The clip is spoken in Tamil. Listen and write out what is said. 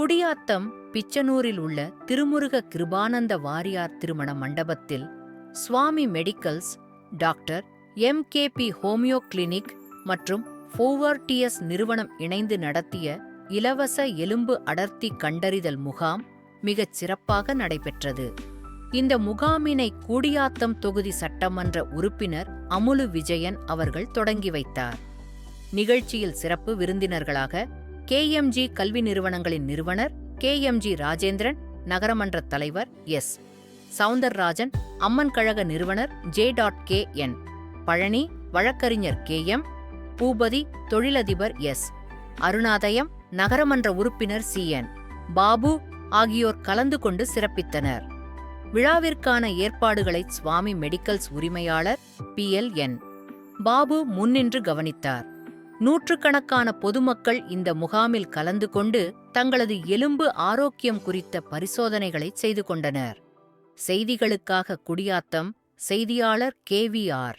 குடியாத்தம் பிச்சனூரில் உள்ள திருமுருக கிருபானந்த வாரியார் திருமண மண்டபத்தில் Swami medicals, doctor MKP homeo clinic மற்றும் ஃபோவர்டியஸ் நிறுவனம் இணைந்து நடத்திய இலவச எலும்பு அடர்த்தி கண்டறிதல் முகாம் மிகச் சிறப்பாக நடைபெற்றது. இந்த முகாமினை குடியாத்தம் தொகுதி சட்டமன்ற உறுப்பினர் அமுலு விஜயன் அவர்கள் தொடங்கி வைத்தார். நிகழ்ச்சியில் சிறப்பு விருந்தினர்களாக KMG கல்வி நிறுவனங்களின் நிறுவனர் KMG ராஜேந்திரன், நகரமன்ற தலைவர் S. சவுந்தரராஜன், அம்மன் கழக நிறுவனர் J.KN, பழனி வழக்கறிஞர் KM, பூபதி தொழிலதிபர் S. அருணாதயம் நகரமன்ற உறுப்பினர் CN, பாபு ஆகியோர் கலந்து கொண்டு சிறப்பித்தனர். விழாவிற்கான ஏற்பாடுகளை சுவாமி மெடிக்கல்ஸ் உரிமையாளர் PLN பாபு முன்னின்று கவனித்தார். நூற்றுக்கணக்கான பொதுமக்கள் இந்த முகாமில் கலந்து கொண்டு தங்களது எலும்பு ஆரோக்கியம் குறித்த பரிசோதனைகளை செய்து கொண்டனர். செய்திகளுக்காக குடியாத்தம் செய்தியாளர் KVR.